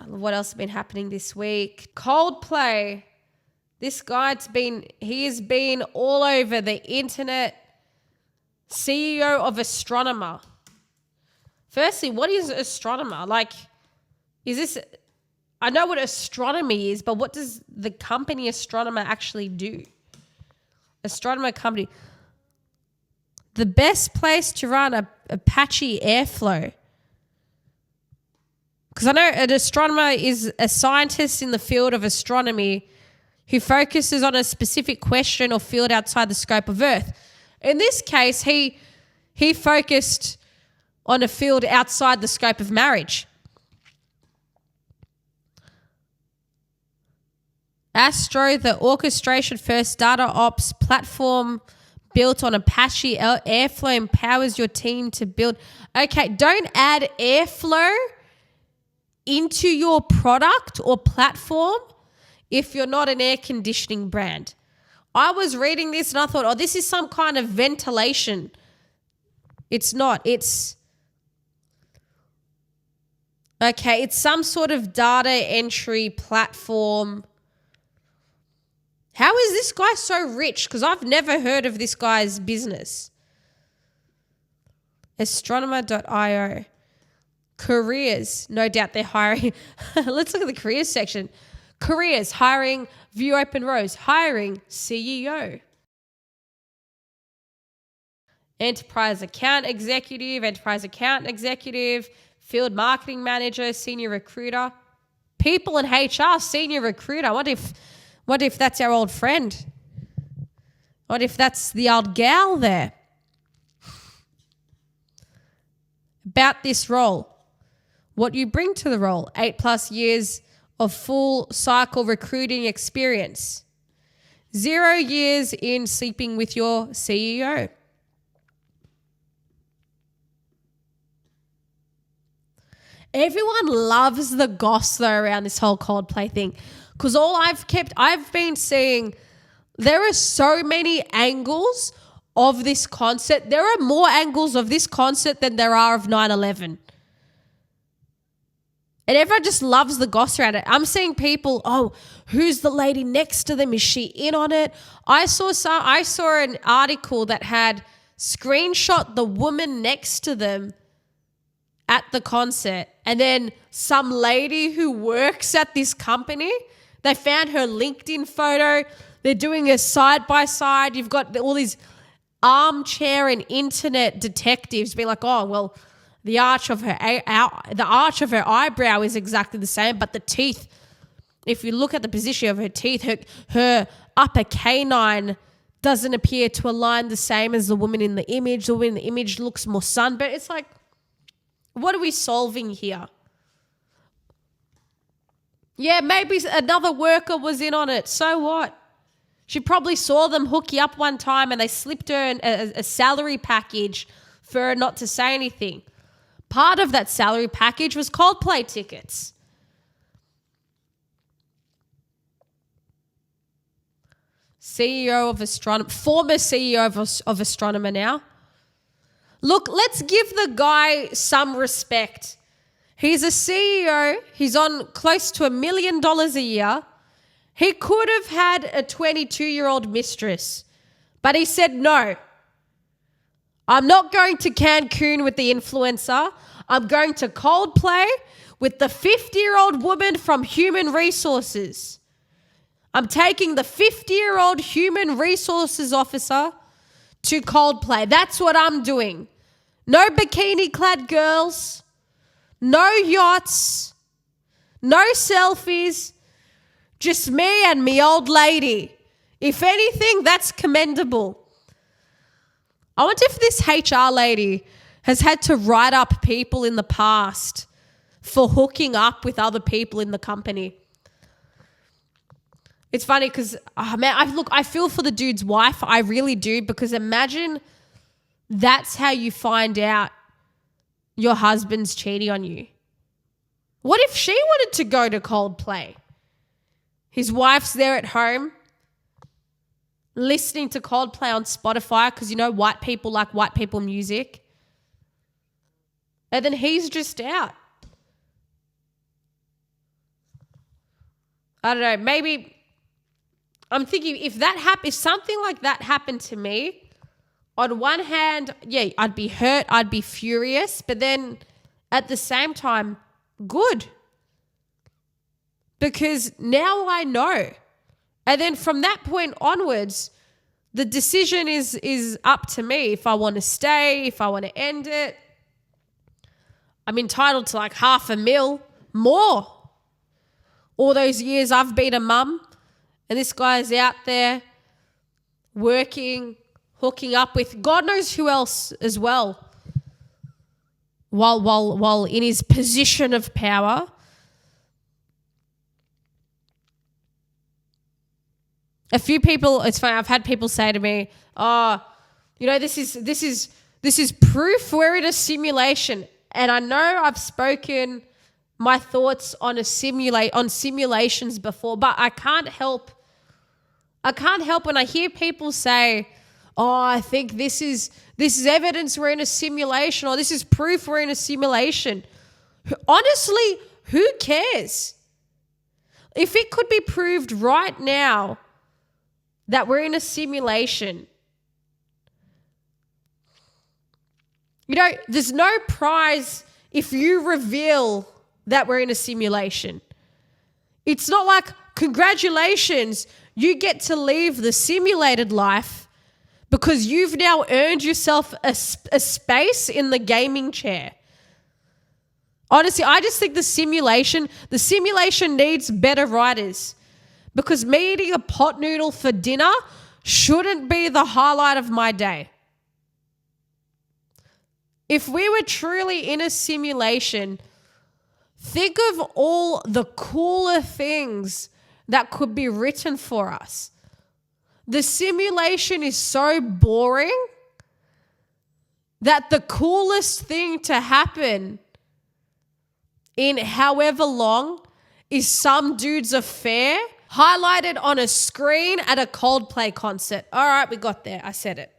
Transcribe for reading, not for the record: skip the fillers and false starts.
What else has been happening this week? Coldplay. This guy has been all over the internet. CEO of Astronomer. Firstly, what is Astronomer? Like, is this... I know what astronomy is, but what does the company Astronomer actually do? Astronomer company. The best place to run Apache Airflow. Because I know an astronomer is a scientist in the field of astronomy who focuses on a specific question or field outside the scope of Earth. In this case, he focused on a field outside the scope of marriage. Astro, the orchestration first data ops platform built on Apache Airflow, empowers your team to build. Okay, don't add Airflow into your product or platform if you're not an air conditioning brand. I was reading this and I thought, oh, this is some kind of ventilation. It's not. It's some sort of data entry platform. How is this guy so rich? Because I've never heard of this guy's business. Astronomer.io. Careers. No doubt they're hiring. Let's look at the careers section. Careers. Hiring. View open rows. Hiring. CEO. Enterprise account executive. Field marketing manager. Senior recruiter. People in HR. Senior recruiter. What if that's our old friend? What if that's the old gal there? About this role. What you bring to the role. 8+ years of full cycle recruiting experience. 0 years in sleeping with your CEO. Everyone loves the goss though around this whole Coldplay thing. Because I've been seeing, there are so many angles of this concert. There are more angles of this concert than there are of 9/11. And everyone just loves the goss around it. I'm seeing people, oh, who's the lady next to them? Is she in on it? I saw an article that had screenshot the woman next to them at the concert. And then some lady who works at this company, they found her LinkedIn photo. They're doing a side-by-side. You've got all these armchair and internet detectives being like, oh, well, the arch of her eyebrow is exactly the same, but the teeth, if you look at the position of her teeth, her upper canine doesn't appear to align the same as the woman in the image. The woman in the image looks more sunburnt. It's like, what are we solving here? Yeah, maybe another worker was in on it. So what? She probably saw them hooky up one time and they slipped her a salary package for her not to say anything. Part of that salary package was Coldplay tickets. CEO of Astronomer, former CEO of Astronomer now. Look, let's give the guy some respect. He's a CEO. He's on close to $1 million a year. He could have had a 22-year-old mistress, but he said no. I'm not going to Cancun with the influencer. I'm going to Coldplay with the 50-year-old woman from Human Resources. I'm taking the 50-year-old Human Resources officer to Coldplay. That's what I'm doing. No bikini-clad girls, no yachts, no selfies, just me and me old lady. If anything, that's commendable. I wonder if this HR lady has had to write up people in the past for hooking up with other people in the company. It's funny because, I feel for the dude's wife. I really do, because imagine that's how you find out your husband's cheating on you. What if she wanted to go to Coldplay? His wife's there at home listening to Coldplay on Spotify because, white people like white people music. And then he's just out. I don't know, maybe I'm thinking if something like that happened to me, on one hand, yeah, I'd be hurt, I'd be furious, but then at the same time, good. Because now I know. And then from that point onwards, the decision is up to me if I want to stay, if I want to end it. I'm entitled to like $500,000 more. All those years I've been a mum and this guy's out there working, hooking up with God knows who else as well. While in his position of power. A few people, it's funny, I've had people say to me, this is proof we're in a simulation. And I know I've spoken my thoughts on simulations before, but I can't help when I hear people say, I think this is evidence we're in a simulation, or this is proof we're in a simulation. Honestly, who cares? If it could be proved right now that we're in a simulation, there's no prize if you reveal that we're in a simulation. It's not like, congratulations, you get to leave the simulated life because you've now earned yourself a space in the gaming chair. Honestly, I just think the simulation needs better writers, because me eating a pot noodle for dinner shouldn't be the highlight of my day. If we were truly in a simulation, think of all the cooler things that could be written for us. The simulation is so boring that the coolest thing to happen in however long is some dude's affair highlighted on a screen at a Coldplay concert. All right, we got there. I said it.